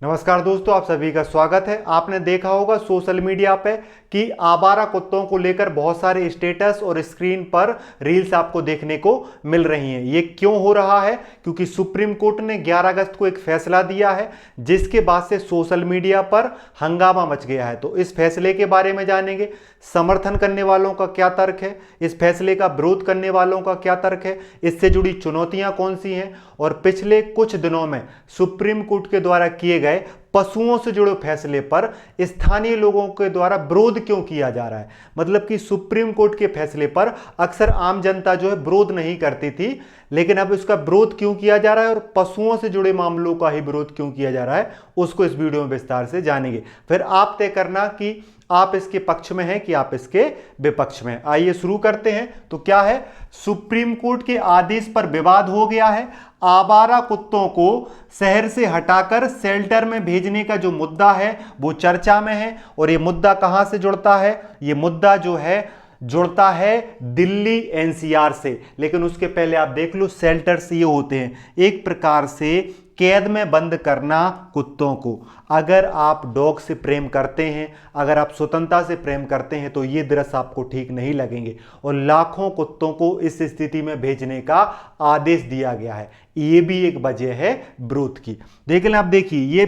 नमस्कार दोस्तों, आप सभी का स्वागत है। आपने देखा होगा सोशल मीडिया पे कि आवारा कुत्तों को लेकर बहुत सारे स्टेटस और स्क्रीन पर रील्स आपको देखने को मिल रही हैं। ये क्यों हो रहा है? क्योंकि सुप्रीम कोर्ट ने 11 अगस्त को एक फैसला दिया है, जिसके बाद से सोशल मीडिया पर हंगामा मच गया है। तो इस फैसले के बारे में जानेंगे, समर्थन करने वालों का क्या तर्क है, इस फैसले का विरोध करने वालों का क्या तर्क है, इससे जुड़ी चुनौतियां कौन सी हैं, और पिछले कुछ दिनों में सुप्रीम कोर्ट के द्वारा किए गए पशुओं से जुड़े फैसले पर स्थानीय लोगों के द्वारा विरोध क्यों किया जा रहा है। मतलब कि सुप्रीम कोर्ट के फैसले पर अक्सर आम जनता जो है विरोध नहीं करती थी, लेकिन अब इसका विरोध क्यों किया जा रहा है और पशुओं से जुड़े मामलों का ही विरोध क्यों किया जा रहा है, उसको इस वीडियो में विस्तार से जानेंगे। फिर आप तय करना कि आप इसके पक्ष में हैं कि आप इसके विपक्ष में। आइए शुरू करते हैं। तो क्या है, सुप्रीम कोर्ट के आदेश पर विवाद हो गया है। आवारा कुत्तों को शहर से हटाकर शेल्टर में भेजने का जो मुद्दा है वो चर्चा में है। और ये मुद्दा कहां से जुड़ता है? ये मुद्दा जो है जुड़ता है दिल्ली एनसीआर से। लेकिन उसके पहले आप देख लो, शेल्टर्स ये होते हैं एक प्रकार से कैद में बंद करना कुत्तों को। अगर आप डॉग से प्रेम करते हैं, अगर आप स्वतंत्रता से प्रेम करते हैं, तो ये दृश्य आपको ठीक नहीं लगेंगे। और लाखों कुत्तों को इस स्थिति में भेजने का आदेश दिया गया है। ये भी एक वजह है विरोध की। देख लें, आप देखिए ये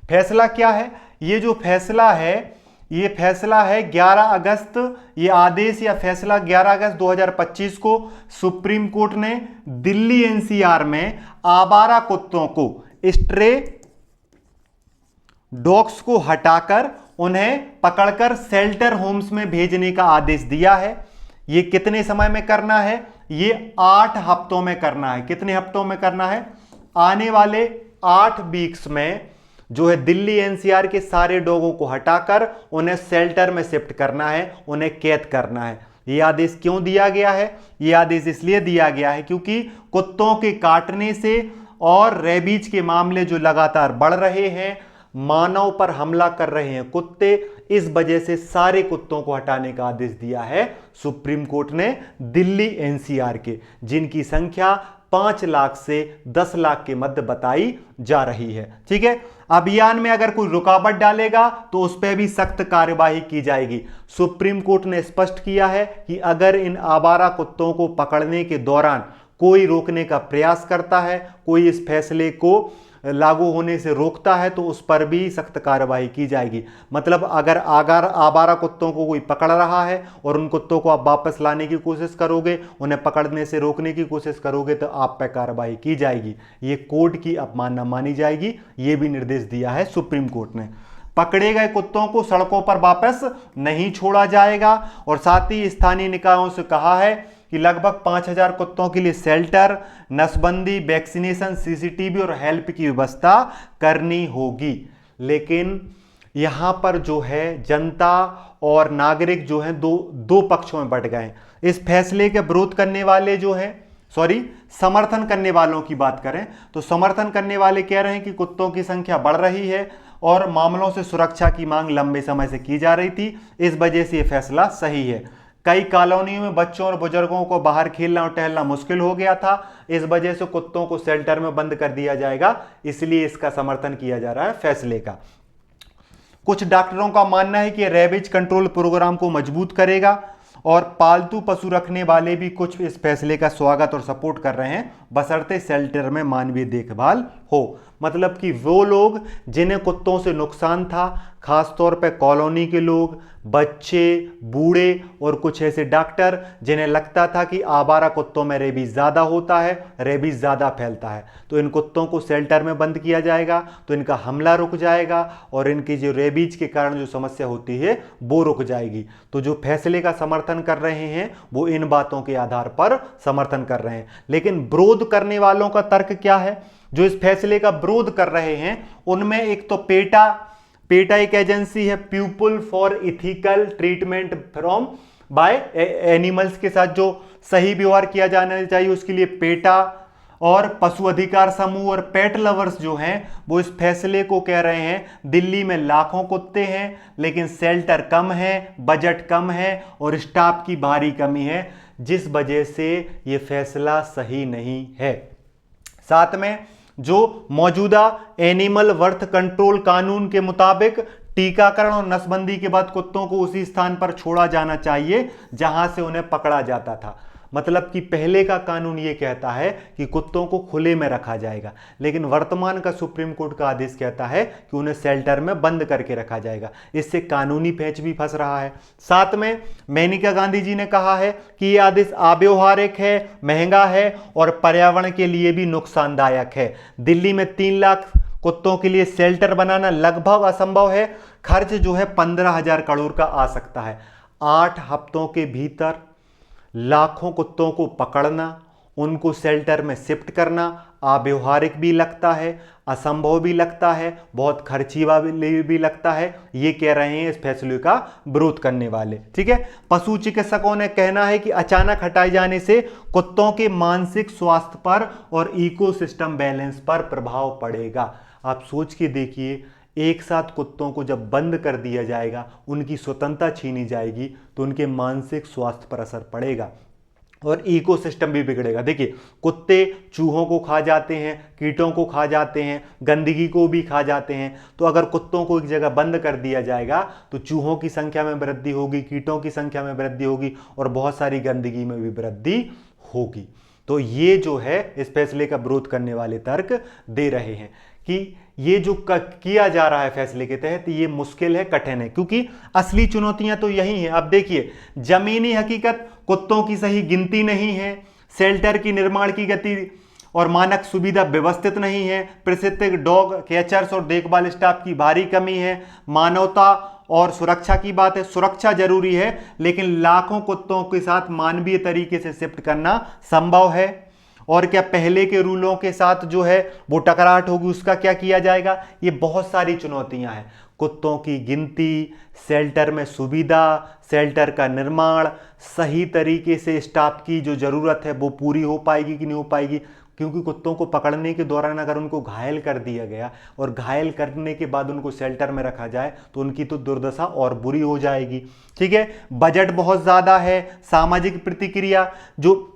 फैसला क्या है। ये जो फैसला है, ये फैसला है 11 अगस्त, ये आदेश या फैसला 11 अगस्त 2025 को सुप्रीम कोर्ट ने दिल्ली एनसीआर में आवारा कुत्तों को, स्ट्रे डॉग्स को हटाकर उन्हें पकड़कर शेल्टर होम्स में भेजने का आदेश दिया है। ये कितने समय में करना है? ये 8 हफ्तों में करना है। कितने हफ्तों में करना है? आने वाले 8 वीक्स में जो है दिल्ली एनसीआर के सारे डॉगों को हटाकर उन्हें शेल्टर में शिफ्ट करना है, उन्हें कैद करना है। यह आदेश क्यों दिया गया है? यह आदेश इसलिए दिया गया है क्योंकि कुत्तों के काटने से और रेबीज के मामले जो लगातार बढ़ रहे हैं, मानव पर हमला कर रहे हैं कुत्ते, इस वजह से सारे कुत्तों को हटाने का आदेश दिया है सुप्रीम कोर्ट ने दिल्ली एनसीआर के, जिनकी संख्या 5 लाख से 10 लाख के मध्य बताई जा रही है। ठीक है, अभियान में अगर कोई रुकावट डालेगा तो उस पर भी सख्त कार्यवाही की जाएगी। सुप्रीम कोर्ट ने स्पष्ट किया है कि अगर इन आवारा कुत्तों को पकड़ने के दौरान कोई रोकने का प्रयास करता है, कोई इस फैसले को लागू होने से रोकता है, तो उस पर भी सख्त कार्रवाई की जाएगी। मतलब अगर आवारा कुत्तों को कोई पकड़ रहा है और उन कुत्तों को आप वापस लाने की कोशिश करोगे, उन्हें पकड़ने से रोकने की कोशिश करोगे, तो आप पर कार्रवाई की जाएगी। ये कोर्ट की अवमानना मानी जाएगी। ये भी निर्देश दिया है सुप्रीम कोर्ट ने। पकड़े गए कुत्तों को सड़कों पर वापस नहीं छोड़ा जाएगा। और साथ ही स्थानीय निकायों से कहा है कि लगभग 5000 कुत्तों के लिए शेल्टर, नसबंदी, वैक्सीनेशन, सीसीटीवी और हेल्प की व्यवस्था करनी होगी। लेकिन यहां पर जो है जनता और नागरिक जो है दो पक्षों में बंट गए। इस फैसले के विरोध करने वाले जो है, समर्थन करने वालों की बात करें तो समर्थन करने वाले कह रहे हैं कि कुत्तों की संख्या बढ़ रही है और मामलों से सुरक्षा की मांग लंबे समय से की जा रही थी, इस वजह से यह फैसला सही है। कई कॉलोनियों में बच्चों और बुजुर्गों को बाहर खेलना और टहलना मुश्किल हो गया था, इस वजह से कुत्तों को शेल्टर में बंद कर दिया जाएगा, इसलिए इसका समर्थन किया जा रहा है फैसले का। कुछ डॉक्टरों का मानना है कि रेबीज कंट्रोल प्रोग्राम को मजबूत करेगा और पालतू पशु रखने वाले भी कुछ इस फैसले का स्वागत और सपोर्ट कर रहे हैं, बशर्ते शेल्टर में मानवीय देखभाल हो। मतलब कि वो लोग जिन्हें कुत्तों से नुकसान था, खासतौर पर कॉलोनी के लोग, बच्चे, बूढ़े और कुछ ऐसे डॉक्टर जिन्हें लगता था कि आवारा कुत्तों में रेबीज ज़्यादा होता है, रेबीज ज़्यादा फैलता है, तो इन कुत्तों को शेल्टर में बंद किया जाएगा, तो इनका हमला रुक जाएगा और इनकी जो रेबीज के कारण जो समस्या होती है वो रुक जाएगी। तो जो फैसले का समर्थन कर रहे हैं वो इन बातों के आधार पर समर्थन कर रहे हैं। लेकिन विरोध करने वालों का तर्क क्या है? जो इस फैसले का विरोध कर रहे हैं उनमें एक तो पेटा एक एजेंसी है, people for ethical treatment from by animals के साथ जो सही व्यवहार किया जाना चाहिए उसके लिए पेटा, और पशु अधिकार समूह और पेट लवर्स जो हैं वो इस फैसले को कह रहे हैं दिल्ली में लाखों कुत्ते हैं लेकिन शेल्टर कम है, बजट कम है और स्टाफ की भारी कमी है, जिस वजह से ये फैसला सही नहीं है। साथ में जो मौजूदा एनिमल बर्थ कंट्रोल कानून के मुताबिक टीकाकरण और नसबंदी के बाद कुत्तों को उसी स्थान पर छोड़ा जाना चाहिए जहां से उन्हें पकड़ा जाता था। मतलब कि पहले का कानून यह कहता है कि कुत्तों को खुले में रखा जाएगा, लेकिन वर्तमान का सुप्रीम कोर्ट का आदेश कहता है कि उन्हें शेल्टर में बंद करके रखा जाएगा। इससे कानूनी पेंच भी फंस रहा है। साथ में मेनका गांधी जी ने कहा है कि यह आदेश अव्यावहारिक है, महंगा है और पर्यावरण के लिए भी नुकसानदायक है। दिल्ली में 3 लाख कुत्तों के लिए शेल्टर बनाना लगभग असंभव है। खर्च जो है 15,000 करोड़ का आ सकता है। 8 हफ्तों के भीतर लाखों कुत्तों को पकड़ना, उनको शेल्टर में शिफ्ट करना अव्यवहारिक भी लगता है, असंभव भी लगता है, बहुत खर्चीला भी लगता है। ये कह रहे हैं इस फैसले का विरोध करने वाले। ठीक है, पशु चिकित्सकों ने कहना है कि अचानक हटाए जाने से कुत्तों के मानसिक स्वास्थ्य पर और इकोसिस्टम बैलेंस पर प्रभाव पड़ेगा। आप सोच के देखिए, एक साथ कुत्तों को जब बंद कर दिया जाएगा, उनकी स्वतंत्रता छीनी जाएगी, तो उनके मानसिक स्वास्थ्य पर असर पड़ेगा और इकोसिस्टम भी बिगड़ेगा। देखिए, कुत्ते चूहों को खा जाते हैं, कीटों को खा जाते हैं, गंदगी को भी खा जाते हैं। तो अगर कुत्तों को एक जगह बंद कर दिया जाएगा तो चूहों की संख्या में वृद्धि होगी, कीटों की संख्या में वृद्धि होगी और बहुत सारी गंदगी में भी वृद्धि होगी। तो ये जो है इस फैसले का विरोध करने वाले तर्क दे रहे हैं कि ये जो किया जा रहा है फैसले के तहत, ये मुश्किल है, कठिन है, क्योंकि असली चुनौतियां तो यही हैं। अब देखिए, जमीनी हकीकत कुत्तों की सही गिनती नहीं है, शेल्टर की निर्माण की गति और मानक सुविधा व्यवस्थित नहीं है, प्रशिक्षित डॉग कैचर्स और देखभाल स्टाफ की भारी कमी है, मानवता और सुरक्षा की बात है। सुरक्षा जरूरी है, लेकिन लाखों कुत्तों के साथ मानवीय तरीके से शिफ्ट करना संभव है। और क्या पहले के रूलों के साथ जो है वो टकराहट होगी, उसका क्या किया जाएगा? ये बहुत सारी चुनौतियां हैं। कुत्तों की गिनती, शेल्टर में सुविधा, शेल्टर का निर्माण, सही तरीके से स्टाफ की जो जरूरत है वो पूरी हो पाएगी कि नहीं हो पाएगी, क्योंकि कुत्तों को पकड़ने के दौरान अगर उनको घायल कर दिया गया और घायल करने के बाद उनको शेल्टर में रखा जाए तो उनकी तो दुर्दशा और बुरी हो जाएगी। ठीक है, बजट बहुत ज़्यादा है, सामाजिक प्रतिक्रिया, जो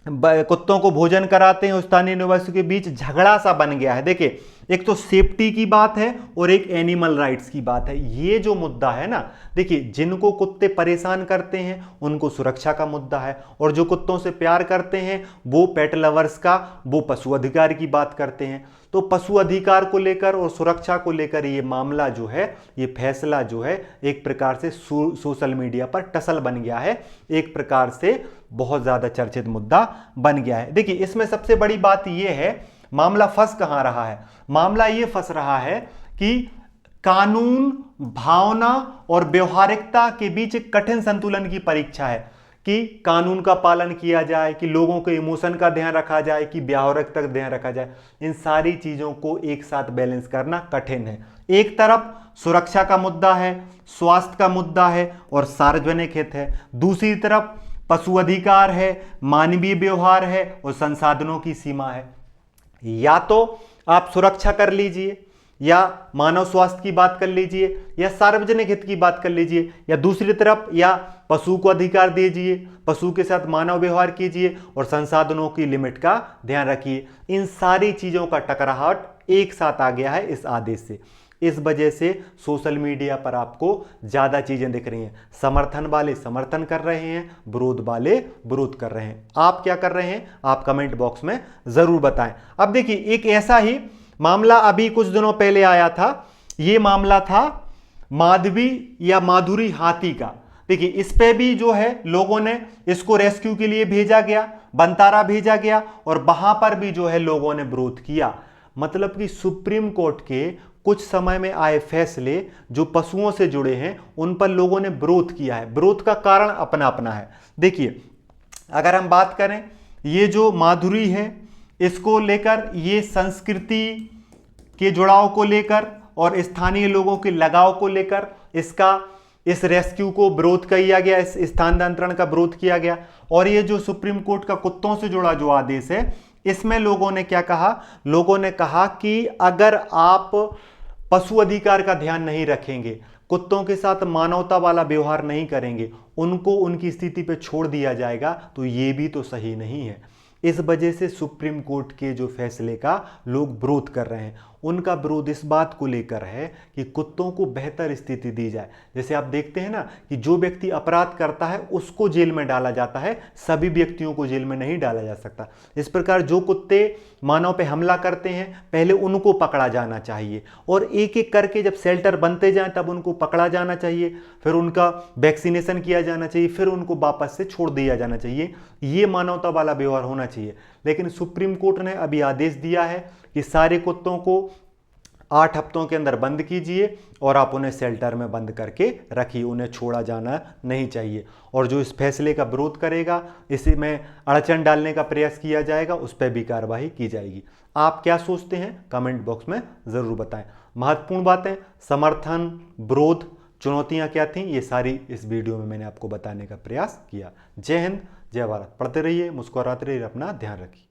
कुत्तों को भोजन कराते हैं स्थानीय निवासियों के बीच झगड़ा सा बन गया है। देखिए, एक तो सेफ्टी की बात है और एक एनिमल राइट्स की बात है। ये जो मुद्दा है ना, देखिए, जिनको कुत्ते परेशान करते हैं उनको सुरक्षा का मुद्दा है, और जो कुत्तों से प्यार करते हैं वो पेट लवर्स का, वो पशु अधिकार की बात करते हैं। तो पशु अधिकार को लेकर और सुरक्षा को लेकर ये मामला जो है, ये फैसला जो है, एक प्रकार से सोशल मीडिया पर टसल बन गया है, एक प्रकार से बहुत ज्यादा चर्चित मुद्दा बन गया है। देखिए, इसमें सबसे बड़ी बात यह है, मामला फंस कहां रहा है? मामला यह फंस रहा है कि कानून, भावना और व्यवहारिकता के बीच एक कठिन संतुलन की परीक्षा है कि कानून का पालन किया जाए, कि लोगों के इमोशन का ध्यान रखा जाए, कि व्यवहारिकता का ध्यान रखा जाए। इन सारी चीजों को एक साथ बैलेंस करना कठिन है। एक तरफ सुरक्षा का मुद्दा है, स्वास्थ्य का मुद्दा है और सार्वजनिक हित है, दूसरी तरफ पशु अधिकार है, मानवीय व्यवहार है और संसाधनों की सीमा है। या तो आप सुरक्षा कर लीजिए, या मानव स्वास्थ्य की बात कर लीजिए, या सार्वजनिक हित की बात कर लीजिए, या दूसरी तरफ या पशु को अधिकार दीजिए, पशु के साथ मानव व्यवहार कीजिए और संसाधनों की लिमिट का ध्यान रखिए। इन सारी चीजों का टकराहट एक साथ आ गया है इस आदेश से। इस वजह से सोशल मीडिया पर आपको ज्यादा चीजें दिख रही हैं। समर्थन वाले समर्थन कर रहे हैं, विरोध वाले विरोध कर रहे हैं। आप क्या कर रहे हैं? आप कमेंट बॉक्स में जरूर बताएं। अब देखिए, एक ऐसा ही मामला अभी कुछ दिनों पहले आया था। यह मामला था माधवी या माधुरी हाथी का। देखिए, इस पे भी जो है लोगों ने इसको रेस्क्यू के लिए भेजा गया, बनतारा भेजा गया, और वहां पर भी जो है लोगों ने विरोध किया। मतलब कि सुप्रीम कोर्ट के कुछ समय में आए फैसले जो पशुओं से जुड़े हैं उन पर लोगों ने विरोध किया है। विरोध का कारण अपना अपना है। देखिए, अगर हम बात करें, ये जो माधुरी है, इसको लेकर, ये संस्कृति के जुड़ाव को लेकर और स्थानीय लोगों के लगाव को लेकर इस रेस्क्यू को विरोध किया गया, इस स्थानांतरण का विरोध किया गया। और ये जो सुप्रीम कोर्ट का कुत्तों से जुड़ा जो आदेश है, इसमें लोगों ने क्या कहा? लोगों ने कहा कि अगर आप पशु अधिकार का ध्यान नहीं रखेंगे, कुत्तों के साथ मानवता वाला व्यवहार नहीं करेंगे, उनको उनकी स्थिति पे छोड़ दिया जाएगा, तो ये भी तो सही नहीं है। इस वजह से सुप्रीम कोर्ट के जो फैसले का लोग विरोध कर रहे हैं। उनका विरोध इस बात को लेकर है कि कुत्तों को बेहतर स्थिति दी जाए। जैसे आप देखते हैं ना कि जो व्यक्ति अपराध करता है उसको जेल में डाला जाता है, सभी व्यक्तियों को जेल में नहीं डाला जा सकता। इस प्रकार जो कुत्ते मानव पे हमला करते हैं पहले उनको पकड़ा जाना चाहिए, और एक एक करके जब शेल्टर बनते जाएं तब उनको पकड़ा जाना चाहिए, फिर उनका वैक्सीनेशन किया जाना चाहिए, फिर उनको वापस से छोड़ दिया जाना चाहिए। ये मानवता वाला व्यवहार होना चाहिए। लेकिन सुप्रीम कोर्ट ने अभी आदेश दिया है कि सारे कुत्तों को 8 हफ्तों के अंदर बंद कीजिए और आप उन्हें शेल्टर में बंद करके रखिए, उन्हें छोड़ा जाना नहीं चाहिए। और जो इस फैसले का विरोध करेगा, इसी में अड़चन डालने का प्रयास किया जाएगा, उस पर भी कार्रवाई की जाएगी। आप क्या सोचते हैं कमेंट बॉक्स में ज़रूर बताएं। महत्वपूर्ण बातें, समर्थन, विरोध, चुनौतियां क्या थीं, ये सारी इस वीडियो में मैंने आपको बताने का प्रयास किया। जय हिंद, जय भारत। पढ़ते रहिए, मुस्कुराते रहिए, अपना ध्यान रखिए।